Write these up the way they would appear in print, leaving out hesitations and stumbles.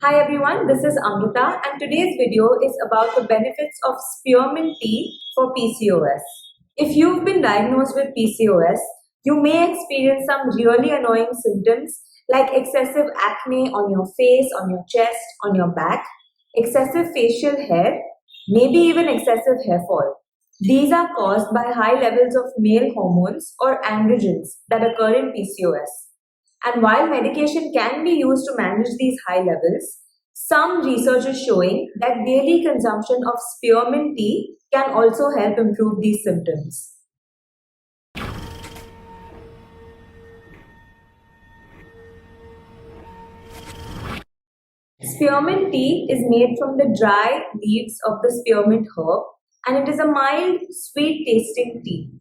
Hi everyone, this is Amrita and today's video is about the benefits of spearmint tea for PCOS. If you've been diagnosed with PCOS, you may experience some really annoying symptoms like excessive acne on your face, on your chest, on your back, excessive facial hair, maybe even excessive hair fall. These are caused by high levels of male hormones or androgens that occur in PCOS. And while medication can be used to manage these high levels, some research is showing that daily consumption of spearmint tea can also help improve these symptoms. Spearmint tea is made from the dry leaves of the spearmint herb and it is a mild, sweet tasting tea.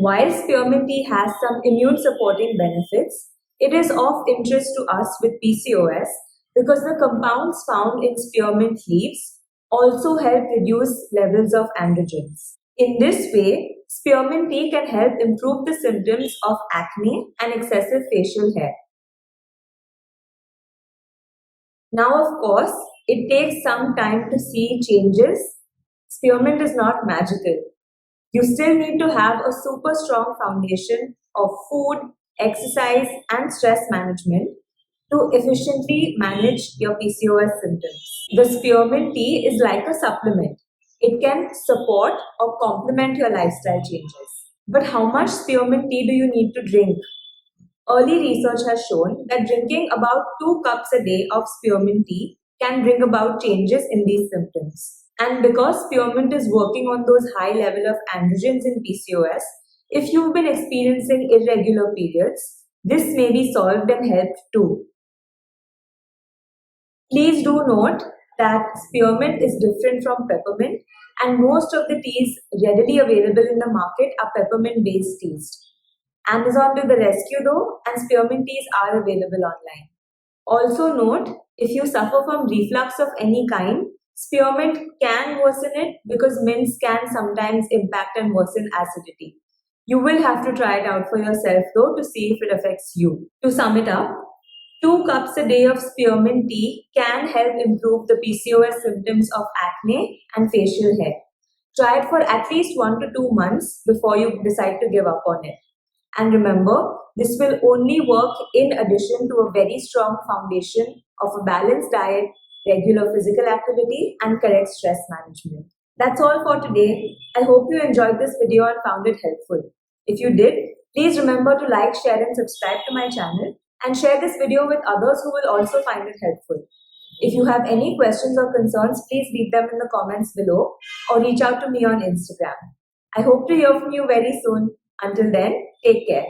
While spearmint tea has some immune supporting benefits, it is of interest to us with PCOS because the compounds found in spearmint leaves also help reduce levels of androgens. In this way, spearmint tea can help improve the symptoms of acne and excessive facial hair. Now, of course, it takes some time to see changes. Spearmint is not magical. You still need to have a super strong foundation of food, exercise, and stress management to efficiently manage your PCOS symptoms. The spearmint tea is like a supplement. It can support or complement your lifestyle changes. But how much spearmint tea do you need to drink? Early research has shown that drinking about 2 cups a day of spearmint tea can bring about changes in these symptoms. And because spearmint is working on those high level of androgens in PCOS, if you've been experiencing irregular periods, this may be solved and helped too. Please do note that spearmint is different from peppermint and most of the teas readily available in the market are peppermint based teas. Amazon to the rescue though, and spearmint teas are available online. Also note, if you suffer from reflux of any kind, spearmint can worsen it because mints can sometimes impact and worsen acidity. You will have to try it out for yourself though to see if it affects you. To sum it up, 2 cups a day of spearmint tea can help improve the PCOS symptoms of acne and facial hair. Try it for at least 1 to 2 months before you decide to give up on it. And remember, this will only work in addition to a very strong foundation of a balanced diet, regular physical activity, and correct stress management. That's all for today. I hope you enjoyed this video and found it helpful. If you did, please remember to like, share, and subscribe to my channel and share this video with others who will also find it helpful. If you have any questions or concerns, please leave them in the comments below or reach out to me on Instagram. I hope to hear from you very soon. Until then, take care.